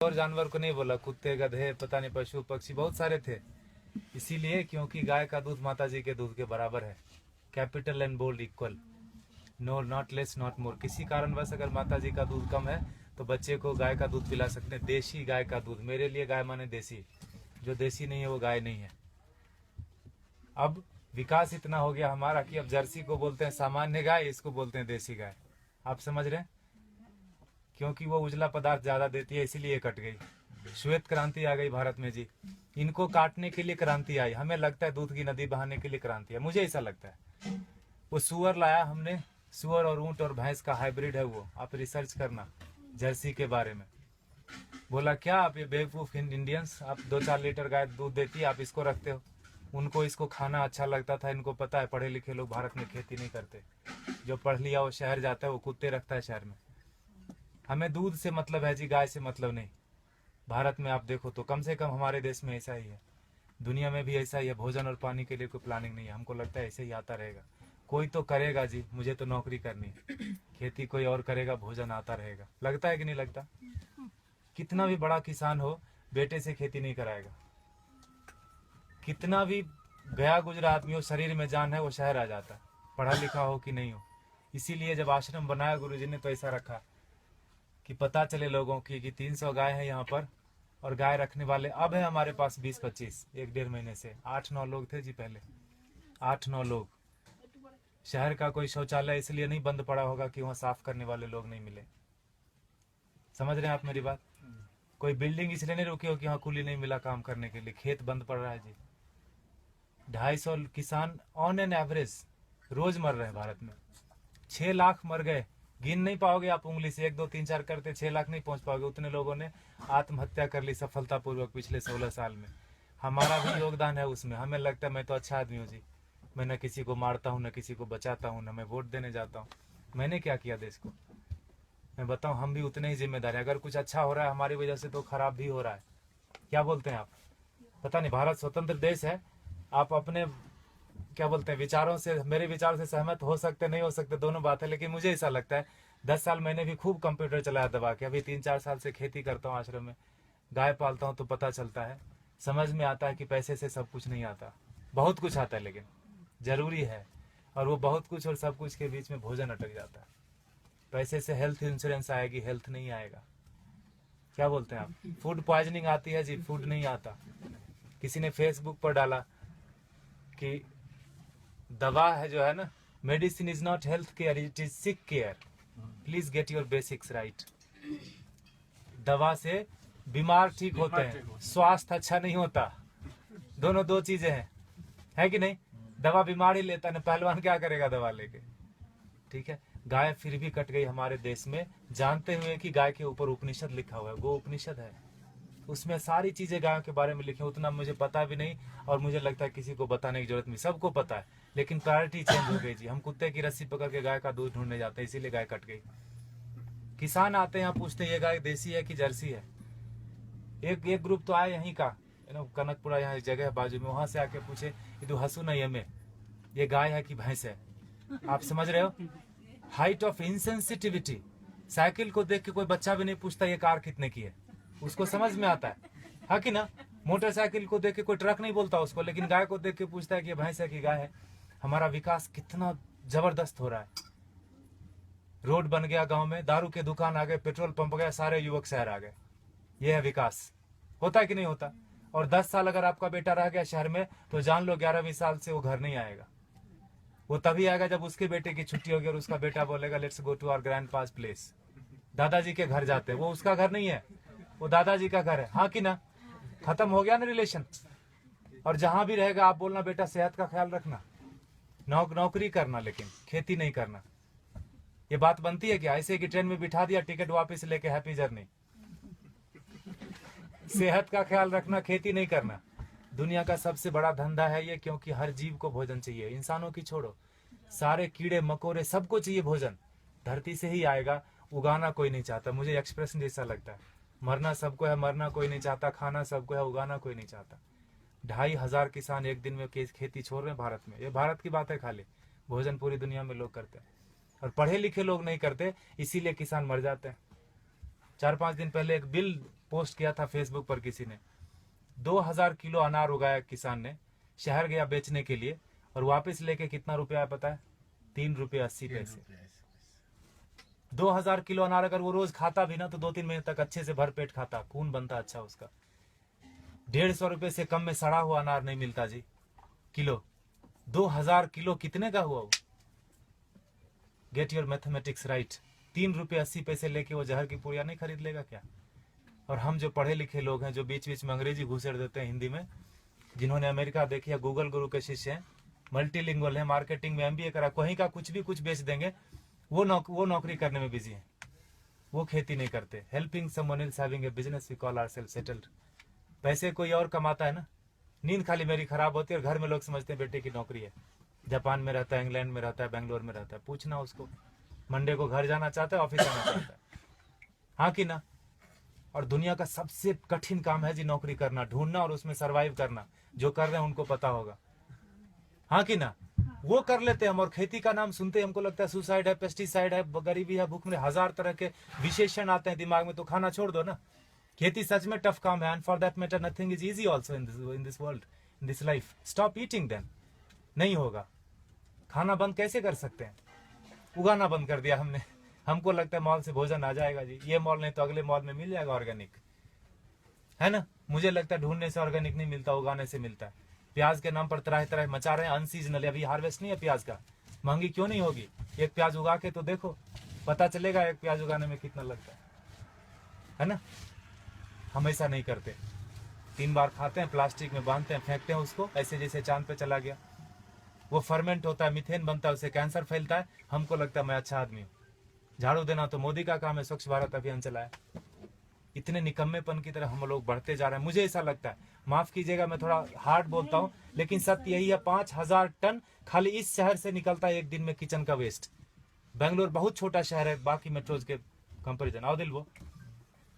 और जानवर को नहीं बोला, कुत्ते गधे पता नहीं पशु पक्षी बहुत सारे थे। इसीलिए क्योंकि गाय का दूध माता जी के दूध के बराबर है, capital and bold equal, no not less not more. किसी कारणवश अगर माता जी का दूध कम है तो बच्चे को गाय का दूध पिला सकते हैं, देसी गाय का दूध। मेरे लिए गाय माने देसी, जो देसी नहीं है वो गाय नहीं है। अब विकास इतना हो गया हमारा कि अब जर्सी को बोलते हैं सामान्य गाय, इसको बोलते हैं देसी गाय। आप समझ रहे हैं? क्योंकि वो उजला पदार्थ ज्यादा देती है इसलिए कट गई। श्वेत क्रांति आ गई भारत में जी, इनको काटने के लिए क्रांति आई। हमें लगता है दूध की नदी बहाने के लिए क्रांति है, मुझे ऐसा लगता है। वो सुअर लाया हमने, सुअर और ऊंट और भैंस का हाइब्रिड है वो, आप रिसर्च करना जर्सी के बारे में। बोला क्या आप ये बेवकूफ इंडियंस, आप 2-4 लीटर गाय दूध देती है, आप इसको रखते हो। उनको इसको खाना अच्छा लगता था। इनको पता है पढ़े लिखे लोग भारत में खेती नहीं करते, जो पढ़ लिया वो शहर जाता है, वो कुत्ते रखता है शहर में। हमें दूध से मतलब है जी, गाय से मतलब नहीं। भारत में आप देखो तो कम से कम हमारे देश में ऐसा ही है, दुनिया में भी ऐसा ही है। भोजन और पानी के लिए कोई प्लानिंग नहीं है। हमको लगता है ऐसे ही आता रहेगा, कोई तो करेगा जी। मुझे तो नौकरी करनी है, खेती कोई और करेगा, भोजन आता रहेगा। लगता है कि नहीं लगता? कितना भी बड़ा किसान हो, बेटे से खेती नहीं कराएगा। कितना भी गया गुजरा आदमी हो, शरीर में जान है, वो शहर आ जाता है, पढ़ा लिखा हो कि नहीं हो। इसीलिए जब आश्रम बनाया गुरुजी ने तो ऐसा रखा कि पता चले लोगों की कि 300 गाय है यहाँ पर, और गाय रखने वाले अब है हमारे पास 20-25, 1-1.5 महीने से 8-9 लोग थे जी पहले, 8-9 लोग। शहर का कोई शौचालय इसलिए नहीं बंद पड़ा होगा कि वहाँ साफ करने वाले लोग नहीं मिले। समझ रहे हैं आप मेरी बात? कोई बिल्डिंग इसलिए नहीं रुकी हो कि वहाँ कूली नहीं मिला काम करने के लिए, खेत बंद पड़ रहा है जी। 250 किसान ऑन एन एवरेज रोज मर रहे हैं भारत में। 6 लाख मर गए, गिन नहीं पाओगे आप उंगली से, 1 2 3 4 करते 6 लाख नहीं पहुंच पाओगे। उतने लोगों ने आत्महत्या कर ली सफलतापूर्वक पिछले 16 साल में। हमारा भी योगदान है उसमें। हमें लगता है मैं तो अच्छा आदमी हूँ जी, मैं न किसी को मारता हूँ, न किसी को बचाता हूँ, न मैं वोट देने जाता हूँ। मैंने क्या किया देश को? मैं बताऊँ, हम भी उतने ही जिम्मेदार हैं। अगर कुछ अच्छा हो रहा है हमारी वजह से तो खराब भी हो रहा है। क्या बोलते हैं आप? पता नहीं, भारत स्वतंत्र देश है। आप अपने क्या बोलते हैं विचारों से, मेरे विचार से सहमत हो सकते नहीं हो सकते, दोनों बात है। लेकिन मुझे ऐसा लगता है 10 साल मैंने भी खूब कंप्यूटर चलाया दबा के। अभी 3-4 साल से खेती करता हूँ आश्रम में, गाय पालता हूँ, तो पता चलता है, समझ में आता है कि पैसे से सब कुछ नहीं आता। बहुत कुछ आता है लेकिन जरूरी है, और वो बहुत कुछ और सब कुछ के बीच में भोजन अटक जाता है। पैसे से हेल्थ इंश्योरेंस आएगी, हेल्थ नहीं आएगा। क्या बोलते हैं आप? फूड पॉइजनिंग आती है जी, फूड नहीं आता। किसी ने फेसबुक पर डाला कि दवा है जो है ना, medicine is not health care, it is sick care, please get your basics right. दवा से बीमार ठीक होते हैं, स्वास्थ्य अच्छा नहीं होता। दोनों दो चीजें हैं, है कि नहीं? दवा बीमार ही लेता है ना, पहलवान क्या करेगा दवा लेके? ठीक है, गाय फिर भी कट गई हमारे देश में, जानते हुए कि गाय के ऊपर उपनिषद लिखा हुआ है, गो उपनिषद है, उसमें सारी चीजें गायों के बारे में लिखी। उतना मुझे पता भी नहीं, और मुझे लगता है किसी को बताने की जरूरत नहीं, सबको पता है। लेकिन प्रायोरिटी चेंज हो गई जी। हम कुत्ते की रस्सी पकड़ के गाय का दूध ढूंढने जाते हैं, इसीलिए गाय कट गई। किसान आते हैं, पूछते ये गाय देसी है कि जर्सी है। एक ग्रुप तो आया यहीं का, कनकपुरा, यहाँ एक जगह है बाजू में, वहां से आके पूछे ये तो हसू नहीं हमें, ये गाय है कि भैंस है? आप समझ रहे हो? Height of insensitivity. साइकिल को देख के कोई बच्चा भी नहीं पूछता ये कार कितने की है, उसको समझ में आता है कि ना? मोटरसाइकिल को देख के कोई ट्रक नहीं बोलता उसको, लेकिन गाय को देख के पूछता है कि भैंस है कि गाय है। हमारा विकास कितना जबरदस्त हो रहा है। रोड बन गया गांव में, दारू के दुकान आ गए, पेट्रोल पंप गया, सारे युवक शहर आ गए। ये है विकास। होता है कि नहीं होता? और 10 साल अगर आपका बेटा रह गया शहर में तो जान लो 11वीं साल से वो घर नहीं आएगा। वो तभी आएगा जब उसके बेटे की छुट्टी होगी और उसका बेटा बोलेगा let's go to our grandpa's place. दादाजी के घर जाते हैं, वो उसका घर नहीं है, वो दादाजी का घर है। हाँ कि ना? खत्म हो गया ना रिलेशन। और जहां भी रहेगा आप बोलना बेटा सेहत का ख्याल रखना, नौकरी करना, लेकिन खेती नहीं करना। ये बात बनती है क्या? ऐसे कि ट्रेन में बिठा दिया, टिकट वापस लेके हैप्पी जर्नी। सेहत का ख्याल रखना, खेती नहीं करना। दुनिया का सबसे बड़ा धंधा है ये, क्योंकि हर जीव को भोजन चाहिए। इंसानों की छोड़ो, सारे कीड़े मकोड़े सबको चाहिए भोजन। धरती से ही आएगा, उगाना कोई नहीं चाहता। मुझे एक्सप्रेशन जैसा लगता है, मरना सबको है, मरना कोई नहीं चाहता, खाना सबको है, उगाना कोई नहीं चाहता। 2,500 किसान एक दिन में खेती छोड़ रहे हैं भारत में। ये भारत की बात है खाली, भोजन पूरी दुनिया में लोग करते हैं, और पढ़े लिखे लोग नहीं करते, इसीलिए किसान मर जाते हैं। 4-5 दिन पहले एक बिल पोस्ट किया था फेसबुक पर किसी ने, 2000 किलो अनार उगाया किसान ने, शहर गया बेचने के लिए और वापस लेके कितना रुपया है पता है? 3 रुपये 80 पैसे। 2000 किलो अनार अगर वो रोज खाता भी ना तो 2-3 महीने तक अच्छे से भरपेट खाता, खून बनता अच्छा उसका। 150 रुपये से कम में सड़ा हुआ अनार नहीं मिलता जी किलो। 2000 किलो कितने का हुआ वो? Get your mathematics right. 3 रुपये 80 पैसे लेके वो जहर की पुड़िया नहीं खरीद लेगा क्या? और हम जो पढ़े लिखे लोग हैं, जो बीच बीच में अंग्रेजी घुसेड़ देते हैं हिंदी में, जिन्होंने अमेरिका देखी है, गूगल गुरु के शिष्य हैं, मल्टीलिंगुअल है, मार्केटिंग में MBA करा, कहीं का कुछ भी कुछ बेच देंगे, वो नौकरी करने में बिजी है, वो खेती नहीं करते। Helping someone else having a business we call ourselves settled. पैसे कोई और कमाता है ना, नींद खाली मेरी खराब होती है और घर में लोग समझते हैं बेटे की नौकरी है, जापान में रहता है, इंग्लैंड में रहता है, बेंगलोर में रहता है। पूछना उसको, मंडे को घर जाना चाहता है, ऑफिस जाना चाहता है, हाँ कि ना? और दुनिया का सबसे कठिन काम है जी नौकरी करना, ढूंढना और उसमें सरवाइव करना। जो कर रहे हैं उनको पता होगा, हाँ कि ना? वो कर लेते हैं हम, और खेती का नाम सुनते हमको लगता है सुसाइड है, पेस्टिसाइड है, गरीबी है, भूख में, 1000 तरह के विशेषण आते हैं दिमाग में, तो खाना छोड़ दो ना। खेती सच में टफ काम है, and for that matter nothing is easy also in this world, in this life. Stop eating then, नहीं होगा। खाना बंद कैसे कर सकते हैं? उगाना बंद कर दिया हमने। हमको लगता है मॉल से भोजन आ जाएगा जी, ये मॉल नहीं तो अगले मॉल में मिल जाएगा ऑर्गेनिक, है ना? मुझे लगता है ढूंढने से ऑर्गेनिक नहीं मिलता, उगाने से मिलता है। प्याज के नाम पर तरह तरह मचा रहे हैं, अनसीजनल, अभी हार्वेस्ट नहीं है प्याज का, महंगी क्यों नहीं होगी? एक प्याज उगा के तो देखो, पता चलेगा एक प्याज उगाने में कितना लगता है ना? हम ऐसा नहीं करते, 3 बार खाते हैं, प्लास्टिक में बांधते हैं, फेंकते हैं उसको, ऐसे जैसे चांद पे चला गया। वो फर्मेंट होता है, मिथेन बनता है, उससे कैंसर फैलता है। हमको लगता है मैं अच्छा आदमी हूँ। झाड़ू देना तो मोदी का काम है, स्वच्छ भारत अभियान चलाया। इतने निकम्मेपन की तरह हम लोग बढ़ते जा रहे हैं। मुझे ऐसा लगता है, माफ कीजिएगा मैं थोड़ा हार्ड बोलता हूँ, लेकिन सत्य यही है, 5000 टन खाली इस शहर से निकलता है एक दिन में किचन का वेस्ट। बेंगलोर बहुत छोटा शहर है बाकी मेट्रोज के कंपेरिजन, आओ दिल, वो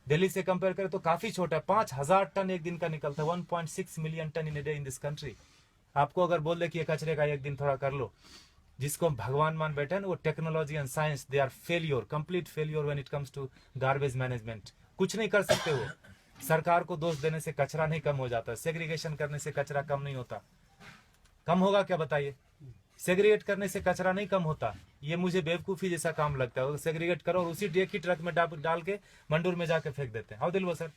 दिल्ली से कंपेयर करें तो काफी छोटा है। 5000 टन एक दिन का निकलता है, 1.6 million ton in a day in this country. आपको अगर बोल दे कि ये कचरे का एक दिन थोड़ा कर लो, जिसको भगवान मान बैठे हैं ना, वो technology and science, they are failure, complete failure when it comes to garbage management. कुछ नहीं कर सकते वो। सरकार को दोष देने से कचरा नहीं कम हो जाता, सेग्रीगेशन करने से कचरा कम नहीं होता। कम होगा क्या बताइए? सेग्रीगेट करने से कचरा नहीं कम होता। ये मुझे बेवकूफी जैसा काम लगता है। सेग्रीगेट करो और उसी डे की ट्रक में डाल के मंडूर में जाके फेंक देते हैं। हाउ दिल वो सर,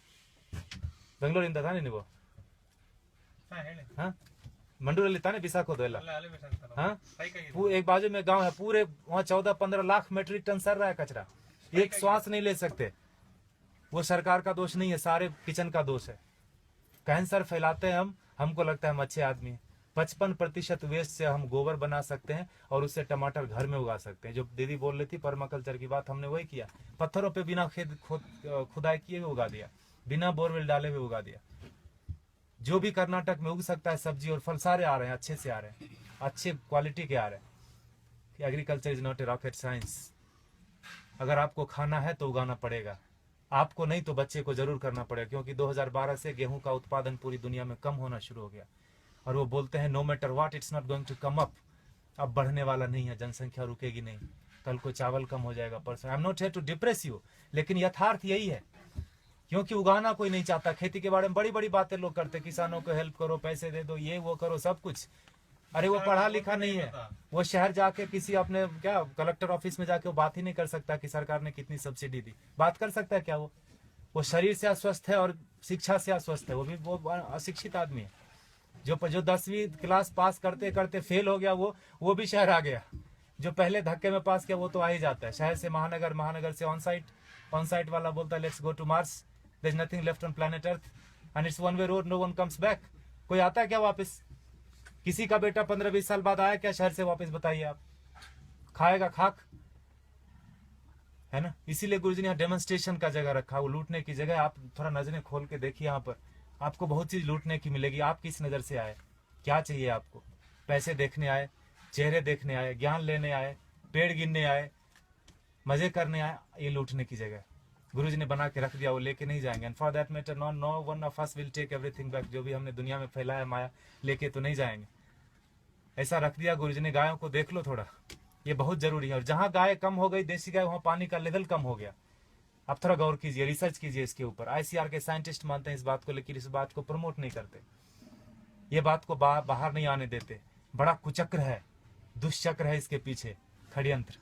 बेंगलोर इंदा था नहीं वो, हाँ मंडूर लेता ना बिसाको दोला, हाँ एक बाजू में गांव है, पूरे वहाँ 14-15 लाख मेट्रिक टन सर रहा है कचरा, एक श्वास नहीं ले सकते। वो सरकार का दोष नहीं है, सारे किचन का दोष है। कैंसर फैलाते हैं हम, हमको लगता है हम अच्छे आदमी हैं। 55% वेस्ट से हम गोबर बना सकते हैं और उससे टमाटर घर में उगा सकते हैं। जो दीदी बोल रही थी पर्माकल्चर की बात, हमने वही किया। पत्थरों पे बिना खुदाई किए हुए उगा दिया, बिना बोरवेल डाले हुए उगा दिया। जो भी कर्नाटक में उग सकता है सब्जी और फल सारे आ रहे हैं, अच्छे से आ रहे हैं, अच्छे क्वालिटी के आ रहे हैं। Agriculture is not a rocket science. अगर आपको खाना है तो उगाना पड़ेगा, आपको नहीं तो बच्चे को जरूर करना पड़ेगा। क्योंकि 2012 से गेहूं का उत्पादन पूरी दुनिया में कम होना शुरू हो गया और वो बोलते हैं no matter what it's not going to come up. अब बढ़ने वाला नहीं है, जनसंख्या रुकेगी नहीं। कल को चावल कम हो जाएगा, परसों। I am not here to depress you, लेकिन यथार्थ यही है। क्योंकि उगाना कोई नहीं चाहता। खेती के बारे में बड़ी बड़ी बातें लोग करते, किसानों को हेल्प करो, पैसे दे दो, ये वो करो, सब कुछ। अरे वो पढ़ा लिखा नहीं है, वो शहर जाके किसी अपने क्या कलेक्टर ऑफिस में जाके वो बात ही नहीं कर सकता कि सरकार ने कितनी सब्सिडी दी। बात कर सकता है क्या? वो शरीर से अस्वस्थ है और शिक्षा से अस्वस्थ है। वो अशिक्षित आदमी है। जो 10वीं क्लास पास करते करते फेल हो गया, वो भी शहर आ गया। जो पहले धक्के में पास किया वो तो आ ही जाता है। शहर से महानगर, महानगर से ऑन साइट वाला बोलता है let's go to Mars, there is nothing left on planet Earth and it's one way road, no one comes back. कोई आता है क्या वापस? किसी का बेटा 15-20 साल बाद आया क्या शहर से वापस? बताइए आप। खाएगा खाक, है ना? इसीलिए गुरुजी ने यहाँ डेमोन्स्ट्रेशन का जगह रखा, वो लूटने की जगह। आप थोड़ा नजरें खोल के देखिए, यहाँ पर आपको बहुत चीज लूटने की मिलेगी। आप किस नजर से आए, क्या चाहिए आपको? पैसे देखने आए, चेहरे देखने आए, ज्ञान लेने आए, पेड़ गिनने आए, मजे करने आए? ये लूटने की जगह गुरुजी ने बना के रख दिया, वो लेके नहीं जाएंगे। And for that matter no one of us will take everything back. जो भी हमने दुनिया में फैलाया माया, लेके तो नहीं जाएंगे। ऐसा रख दिया गुरुजी ने। गायों को देख लो थोड़ा, ये बहुत जरूरी है। और जहां गाय कम हो गई, देसी गाय, वहां पानी का लेवल कम हो गया। आप थोड़ा गौर कीजिए, रिसर्च कीजिए इसके ऊपर। आईसीआर के साइंटिस्ट मानते हैं इस बात को, लेकिन इस बात को प्रमोट नहीं करते, ये बात को बाहर नहीं आने देते। बड़ा कुचक्र है, दुष्चक्र है इसके पीछे, षड्यंत्र।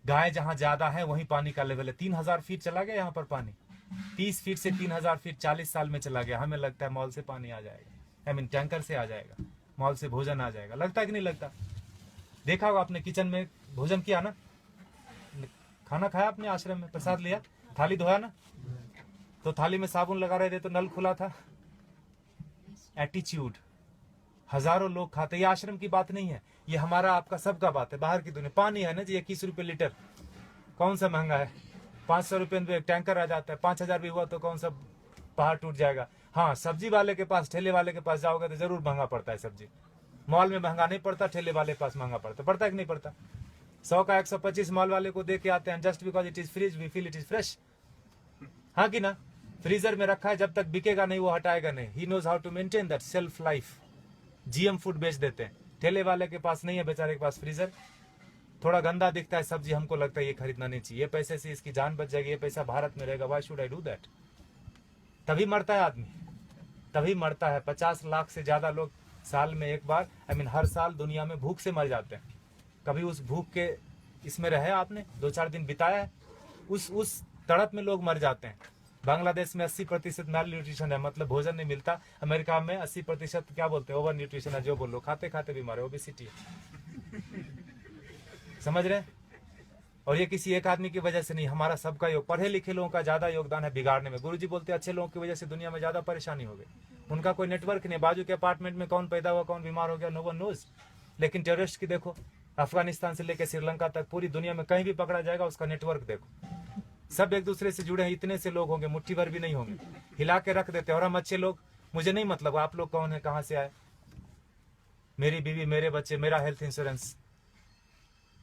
गाय जहां ज्यादा है वहीं पानी का लेवल है। 3000 फीट चला गया यहाँ पर पानी, 30 फीट से 3000 फीट 40 साल में चला गया। हमें लगता है मॉल से पानी आ जाएगा, आई मीन टैंकर से आ जाएगा, मॉल से भोजन आ जाएगा। लगता है कि नहीं लगता? देखा होगा आपने, किचन में भोजन किया ना, खाना खाया आपने, आश्रम में प्रसाद लिया, थाली धोया ना, तो थाली में साबुन लगा रहे थे तो नल खुला था। एटीट्यूड, हजारों लोग खाते। ये आश्रम की बात नहीं है, ये हमारा आपका सबका बात है। बाहर की दुनिया पानी है ना जी, 21 रुपए लीटर, कौन सा महंगा है? 500 रुपये में एक टैंकर आ जाता है। 5000 भी हुआ तो कौन सा पहाड़ टूट जाएगा। हाँ, सब्जी वाले के पास, ठेले वाले के पास जाओगे तो जरूर महंगा पड़ता है सब्जी। मॉल में महंगा नहीं पड़ता, ठेले वाले के पास महंगा पड़ता है कि नहीं पड़ता? 100 का 125 मॉल वाले को दे के आते हैं, just because it is freeze we feel it is fresh. हाँ कि ना? फ्रीजर में रखा है, जब तक बिकेगा नहीं वो हटाएगा नहीं। He knows how to maintain that self life. GM food बेच देते हैं। ठेले वाले के पास नहीं है, बेचारे के पास फ्रीजर, थोड़ा गंदा दिखता है सब्जी, हमको लगता है ये खरीदना नहीं चाहिए, ये पैसे से इसकी जान बच जाएगी, ये पैसा भारत में रहेगा, why should I do that? तभी मरता है आदमी, तभी मरता है। 50 लाख से ज्यादा लोग साल में एक बार, आई मीन हर साल दुनिया में भूख से मर जाते हैं। कभी उस भूख के इसमें रहे आपने, 2-4 दिन बिताया है, उस तड़प में लोग मर जाते हैं। बांग्लादेश में 80% मैल न्यूट्रिशन है, मतलब भोजन नहीं मिलता। अमेरिका में 80% क्या बोलते हैं, ओवर न्यूट्रिशन है, जो बोलो, खाते खाते बीमार है, ओबेसिटी। समझ रहे हैं? और ये किसी एक आदमी की वजह से नहीं, हमारा सबका योग। पढ़े लिखे लोगों का ज्यादा योगदान है बिगाड़ने में। गुरुजी बोलते हैं अच्छे लोगों की वजह से दुनिया में ज्यादा परेशानी हो गई। उनका कोई नेटवर्क नहीं, बाजू के अपार्टमेंट में कौन पैदा हुआ, कौन बीमार हो गया, नो वन नोज। लेकिन टेररिस्ट की देखो, अफगानिस्तान से लेकर श्रीलंका तक पूरी दुनिया में कहीं भी पकड़ा जाएगा, उसका नेटवर्क देखो, सब एक दूसरे से जुड़े हैं। इतने से लोग होंगे, मुट्ठी भर भी नहीं होंगे, हिला के रख देते हैं। और हम अच्छे लोग, मुझे नहीं मतलब आप लोग कौन है, कहां से आए, मेरी बीवी, मेरे बच्चे, मेरा हेल्थ इंश्योरेंस,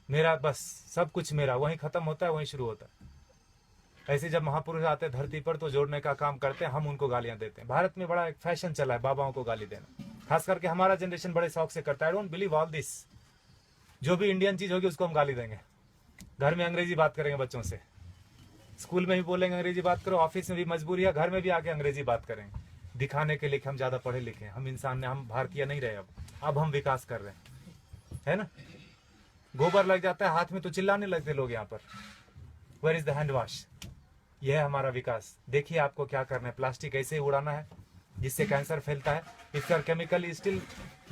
मेरा बस सब कुछ मेरा, वहीं खत्म होता है, वहीं शुरू होता है। ऐसे जब महापुरुष आते हैं धरती पर तो जोड़ने का काम करते हैं, हम उनको गालियां देते हैं। भारत में बड़ा एक फैशन चला है बाबाओं को गाली देना, खास करके हमारा जनरेशन बड़े शौक से करता है। I don't believe all this. जो भी इंडियन चीज होगी उसको हम गाली देंगे। घर में अंग्रेजी बात करेंगे बच्चों से, स्कूल में भी बोलेंगे अंग्रेजी बात करो, ऑफिस में भी मजबूरी है, घर में भी आके अंग्रेजी बात करेंगे, दिखाने के लिए कि हम ज्यादा पढ़े लिखे हैं, हम इंसान ने, हम भारतीय नहीं रहे। अब हम विकास कर रहे हैं, है ना? गोबर लग जाता है हाथ में तो चिल्लाने लगते लोग यहाँ पर, where is the hand wash? यह है हमारा विकास। देखिए आपको क्या करना है, प्लास्टिक ऐसे ही उड़ाना है जिससे कैंसर फैलता है। If you are chemically still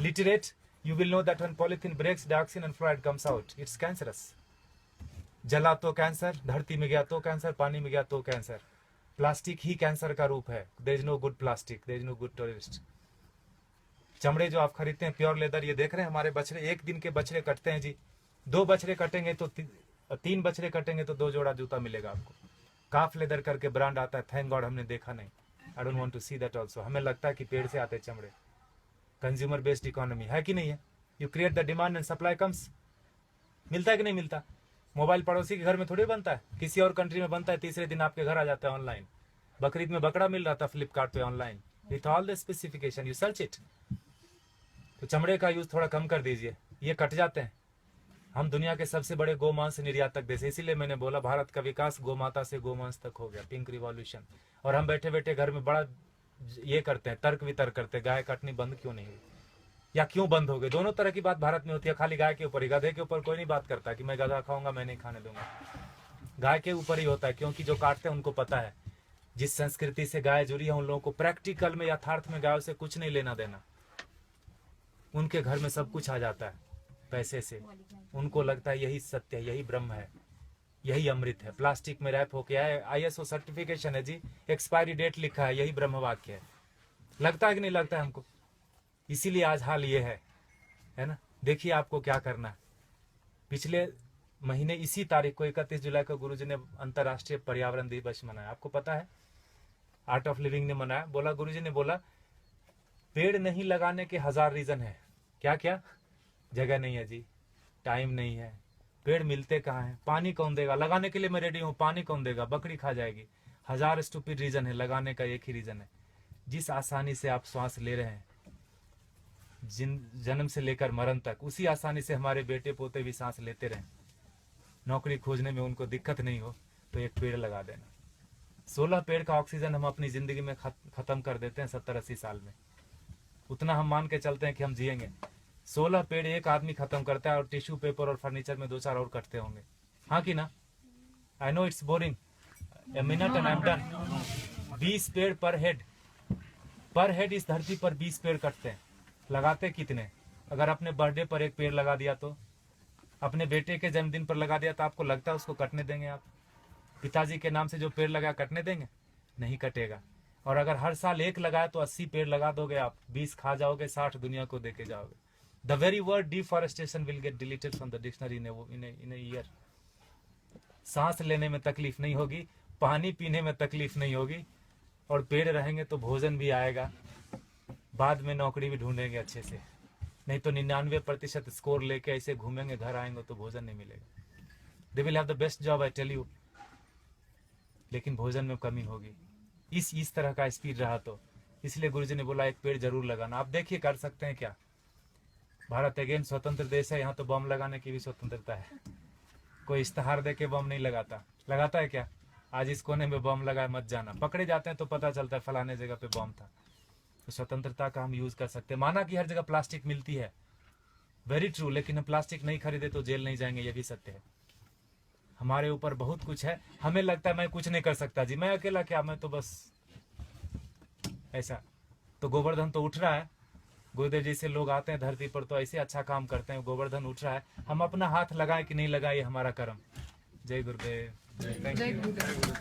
literate, you will know that when polythene breaks, dioxin and fluoride comes out, it's cancerous. जला तो कैंसर, धरती में गया तो कैंसर, पानी में गया तो कैंसर। प्लास्टिक ही कैंसर का रूप है। there is no good plastic, there is no good terrorist। चमड़े जो आप खरीदते हैं प्योर लेदर, ये देख रहे हैं हमारे बछड़े, एक दिन के बछड़े कटते हैं जी। 2 बछड़े कटेंगे तो 3 बछड़े कटेंगे तो 2 जोड़ा जूता मिलेगा आपको। काफ लेदर करके ब्रांड आता है, थैंक गॉड हमने देखा नहीं। I don't want to see that also. हमें लगता है कि पेड़ से आते चमड़े। कंज्यूमर बेस्ड इकोनॉमी है कि नहीं है? You create the demand and supply comes. मिलता है कि नहीं मिलता? मोबाइल पड़ोसी के घर में थोड़ी बनता है, किसी और कंट्री में बनता है, तीसरे दिन आपके घर आ जाता है ऑनलाइन। बकरीद में बकरा मिल रहा था फ्लिपकार्ट पे online, with all the specification, you search it. तो चमड़े का यूज थोड़ा कम कर दीजिए, ये कट जाते हैं। हम दुनिया के सबसे बड़े गोमांस निर्यातक देश, इसीलिए मैंने बोला भारत का विकास गोमाता से गोमांस तक हो गया, पिंक रिवॉल्यूशन। और हम बैठे बैठे घर में बड़ा ये करते हैं, तर्क वितर्क करते हैं, गाय काटनी बंद क्यों नहीं हुई या क्यों बंद हो गई। दोनों तरह की बात भारत में होती है, खाली गाय के ऊपर ही। गधे के ऊपर कोई नहीं बात करता कि मैं गधा खाऊंगा, मैं नहीं खाने दूंगा। गाय के ऊपर ही होता है, क्योंकि जो काटते हैं उनको पता है जिस संस्कृति से गाय जुड़ी है उन लोगों को प्रैक्टिकल में, यथार्थ में गायों से कुछ नहीं लेना देना। उनके घर में सब कुछ आ जाता है पैसे से। उनको लगता है यही सत्य है, यही ब्रह्म है, यही अमृत है। प्लास्टिक में रैप होके आए, ISO सर्टिफिकेशन है जी, एक्सपायरी डेट लिखा है, यही ब्रह्म वाक्य है। लगता है कि नहीं लगता है हमको? इसीलिए आज हाल ये है ना। देखिए आपको क्या करना है। पिछले महीने इसी तारीख को 31 जुलाई को गुरुजी ने अंतर्राष्ट्रीय पर्यावरण दिवस मनाया। आपको पता है, आर्ट ऑफ लिविंग ने मनाया। बोला, गुरुजी ने बोला पेड़ नहीं लगाने के 1000 रीजन है। क्या क्या? जगह नहीं है जी, टाइम नहीं है, पेड़ मिलते कहाँ हैं, पानी कौन देगा, लगाने के लिए मैं रेडी हूँ, पानी कौन देगा, बकरी खा जाएगी। 1000 स्टूपिड रीजन है, लगाने का एक ही रीजन है। जिस आसानी से आप श्वास ले रहे हैं जन्म से लेकर मरण तक, उसी आसानी से हमारे बेटे पोते भी सांस लेते रहें। नौकरी खोजने में उनको दिक्कत नहीं हो, तो एक पेड़ लगा देना। 16 पेड़ का ऑक्सीजन हम अपनी जिंदगी में खत्म कर देते हैं 70-80 साल में। उतना हम मान के चलते हैं कि हम जिएंगे। 16 पेड़ एक आदमी खत्म करता है और टिश्यू पेपर और फर्नीचर में 2-4 और कटते होंगे, हाँ कि ना? I know it's boring, a minute and I am done. 20 पेड़ पर हेड इस धरती पर 20 पेड़ कटते हैं। लगाते कितने? अगर अपने बर्थडे पर एक पेड़ लगा दिया, तो अपने बेटे के जन्मदिन पर लगा दिया, तो आपको लगता है उसको कटने देंगे आप? पिताजी के नाम से जो पेड़ लगा कटने देंगे? नहीं कटेगा। और अगर हर साल एक लगाया तो 80 पेड़ लगा दोगे आप, 20 खा जाओगे, 60 दुनिया को देके जाओगे। The very word deforestation will get deleted from the dictionary in a year. सांस लेने में तकलीफ नहीं होगी, पानी पीने में तकलीफ नहीं होगी, और पेड़ रहेंगे तो भोजन भी आएगा। बाद में नौकरी भी ढूंढेंगे अच्छे से, नहीं तो 99% स्कोर लेके ऐसे घूमेंगे, घर आएंगे तो भोजन नहीं मिलेगा। They will have the best job, I tell you, लेकिन भोजन में कमी होगी। इस तरह का स्पीड रहा तो इसलिए गुरुजी ने बोला एक पेड़ जरूर लगाना। आप देखिए कर सकते हैं क्या? भारत अगेन स्वतंत्र देश है, यहाँ तो बम लगाने की भी स्वतंत्रता है। कोई इश्तेहार दे के बम नहीं लगाता है क्या? आज इस कोने में बम लगाए मत जाना, पकड़े जाते हैं तो पता चलता है फलाने जगह पे बम था। तो स्वतंत्रता का हम यूज कर सकते हैं। माना कि हर जगह प्लास्टिक मिलती है, वेरी ट्रू, लेकिन हम प्लास्टिक नहीं खरीदे तो जेल नहीं जाएंगे, ये भी सत्य है। हमारे ऊपर बहुत कुछ है। हमें लगता है मैं कुछ नहीं कर सकता जी, मैं अकेला क्या, मैं तो बस ऐसा। तो गोवर्धन तो उठ रहा है, गुरुदेव जी से लोग आते हैं धरती पर तो ऐसे अच्छा काम करते हैं, गोवर्धन उठ रहा है। हम अपना हाथ लगाए कि नहीं लगाए, ये हमारा कर्म। जय गुरुदेव। जय गुरुदेव।